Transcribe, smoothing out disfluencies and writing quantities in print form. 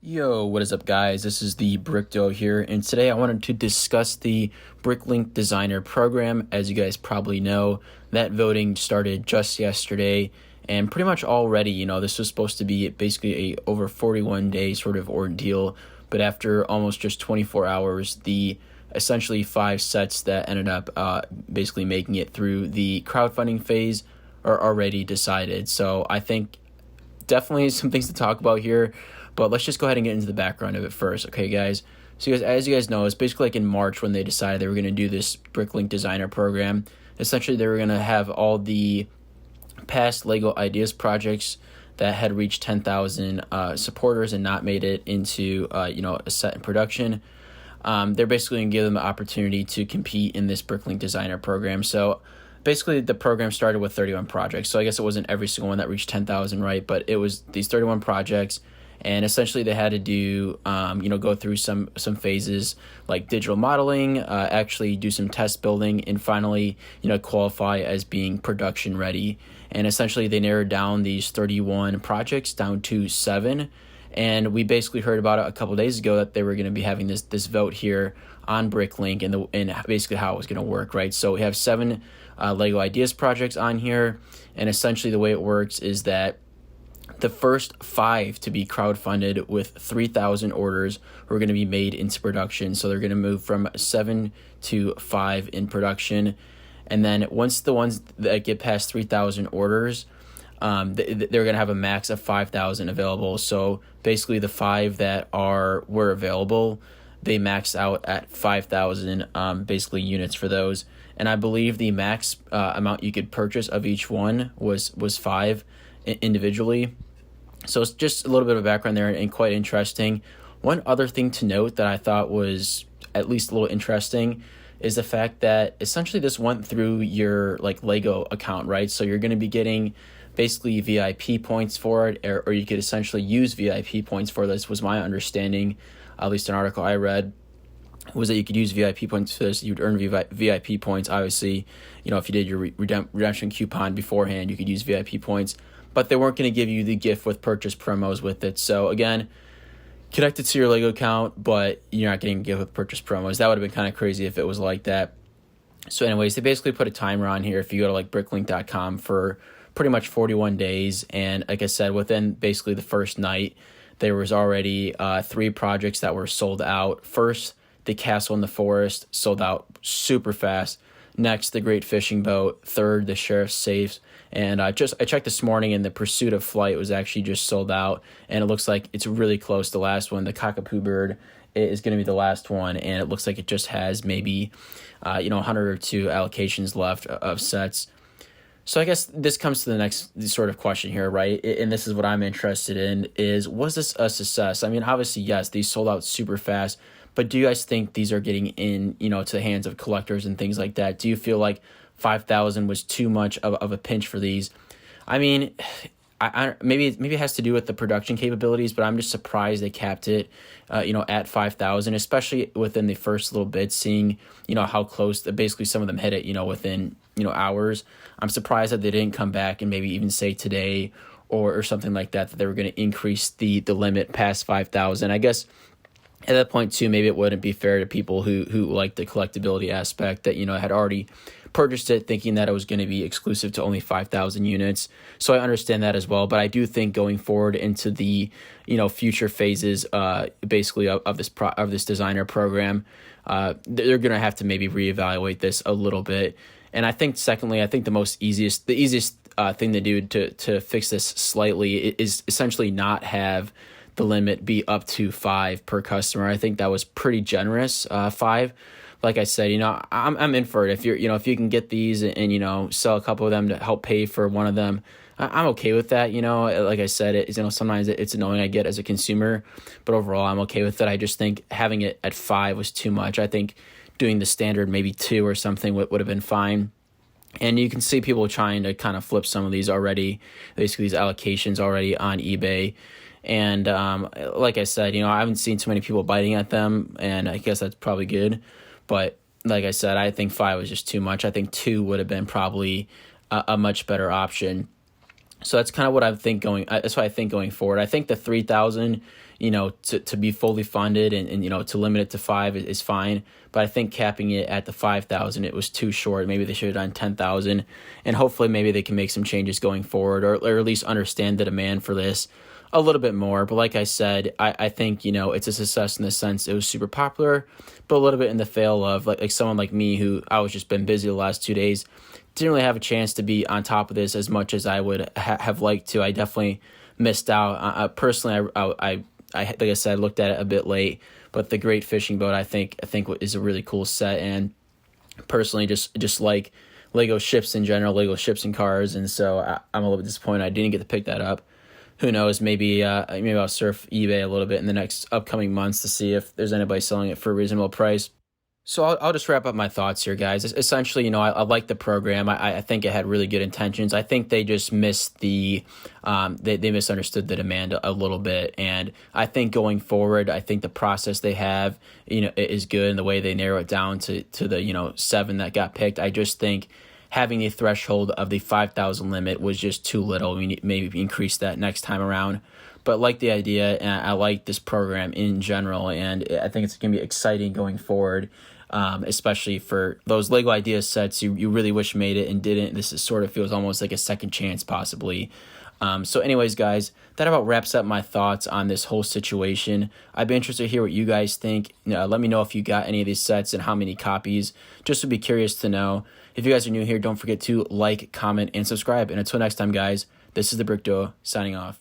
Yo, what is up, guys? This is the Brickdo here, and today I wanted to discuss the BrickLink Designer program. As you guys probably know, that voting started just yesterday, and pretty much already, this was supposed to be basically a over 41-day sort of ordeal, but after almost just 24 hours, the essentially 5 sets that ended up basically making it through the crowdfunding phase are already decided. So I think definitely some things to talk about here. But let's just go ahead and get into the background of it first, okay, guys? So as you guys know, it's basically like in March when they decided they were going to do this BrickLink Designer program. Essentially, they were going to have all the past LEGO Ideas projects that had reached 10,000 supporters and not made it into a set in production. They're basically going to give them the opportunity to compete in this BrickLink Designer program. So basically, the program started with 31 projects. So I guess it wasn't every single one that reached 10,000, right? But it was these 31 projects. And essentially, they had to do, go through some phases like digital modeling, actually do some test building, and finally, qualify as being production ready. And essentially, they narrowed down these 31 projects down to 7. And we basically heard about it a couple of days ago that they were going to be having this vote here on BrickLink and basically how it was going to work, right? So we have 7 LEGO Ideas projects on here, and essentially the way it works is that the first 5 to be crowdfunded with 3,000 orders are going to be made into production. So they're going to move from 7 to 5 in production. And then once the ones that get past 3,000 orders, they're going to have a max of 5,000 available. So basically the 5 that were available, they maxed out at 5,000 basically units for those. And I believe the max amount you could purchase of each one was 5 individually. So it's just a little bit of background there and quite interesting. One other thing to note that I thought was at least a little interesting is the fact that essentially this went through your LEGO account, right? So you're going to be getting basically VIP points for it, or you could essentially use VIP points for this, was my understanding. At least an article I read was that you could use VIP points for this. You'd earn VIP points. Obviously, if you did your redemption coupon beforehand, you could use VIP points. But they weren't going to give you the gift with purchase promos with it. So again, connected to your LEGO account, but you're not getting a gift with purchase promos. That would have been kind of crazy if it was like that. So anyways, they basically put a timer on here if you go to bricklink.com for pretty much 41 days. And like I said, within basically the first night, there was already 3 projects that were sold out. First, the Castle in the Forest sold out super fast. Next, the Great Fishing Boat. Third, the Sheriff's Safes. And I checked this morning, and the Pursuit of Flight was actually just sold out. And it looks like it's really close. The last one, the Cockapoo Bird, is going to be the last one. And it looks like it just has maybe 100 or 2 allocations left of sets. So I guess this comes to the next sort of question here, right? And this is what I'm interested in, is was this a success? I mean, obviously, yes, these sold out super fast. But do you guys think these are getting in, to the hands of collectors and things like that? Do you feel like 5,000 was too much of a pinch for these? I mean, maybe it has to do with the production capabilities, but I'm just surprised they capped it, at 5,000, especially within the first little bit, seeing, how close basically some of them hit it, within, hours. I'm surprised that they didn't come back and maybe even say today or something like that they were going to increase the limit past 5,000. I guess at that point, too, maybe it wouldn't be fair to people who like the collectability aspect that, had already purchased it thinking that it was going to be exclusive to only 5,000 units. So I understand that as well. But I do think going forward into the, future phases, basically of this designer program, they're going to have to maybe reevaluate this a little bit. And I think, secondly, the easiest thing to do to fix this slightly is essentially not have the limit be up to 5 per customer. I think that was pretty generous, 5. Like I said, I'm in for it. If if you can get these and sell a couple of them to help pay for one of them, I'm okay with that. Like I said, sometimes it's annoying I get as a consumer, but overall I'm okay with it. I just think having it at 5 was too much. I think doing the standard maybe 2 or something would have been fine. And you can see people trying to kind of flip some of these already, basically these allocations already on eBay. And like I said, I haven't seen too many people biting at them, and I guess that's probably good. But like I said, I think 5 was just too much. I think 2 would have been probably a much better option. So that's kind of what I think that's what I think going forward. I think the 3,000, to be fully funded and to limit it to 5 is fine. But I think capping it at the 5,000, it was too short. Maybe they should have done 10,000, and hopefully maybe they can make some changes going forward, or at least understand the demand for this a little bit more. But like I said, I think, it's a success in the sense it was super popular, but a little bit in the fail of like someone like me who I was just been busy the last 2 days, didn't really have a chance to be on top of this as much as I would have liked to. I definitely missed out. Personally, I like I said, looked at it a bit late, but the Great Fishing Boat I think is a really cool set, and personally just like Lego ships in general, Lego ships and cars, and so I'm a little bit disappointed I didn't get to pick that up. Who knows? Maybe I'll surf eBay a little bit in the next upcoming months to see if there's anybody selling it for a reasonable price. So I'll just wrap up my thoughts here, guys. Essentially, I like the program. I think it had really good intentions. I think they just missed they misunderstood the demand a little bit. And I think going forward, I think the process they have, is good, and the way they narrow it down to the, 7 that got picked. I just think having the threshold of the 5,000 limit was just too little. We need maybe increase that next time around. But like the idea, and I like this program in general, and I think it's going to be exciting going forward. Especially for those Lego idea sets you really wish made it and didn't. This sort of feels almost like a second chance possibly. So anyways, guys, that about wraps up my thoughts on this whole situation. I'd be interested to hear what you guys think. Let me know if you got any of these sets and how many copies. Just would be curious to know. If you guys are new here, don't forget to like, comment, and subscribe. And until next time, guys, this is the Brick Duo signing off.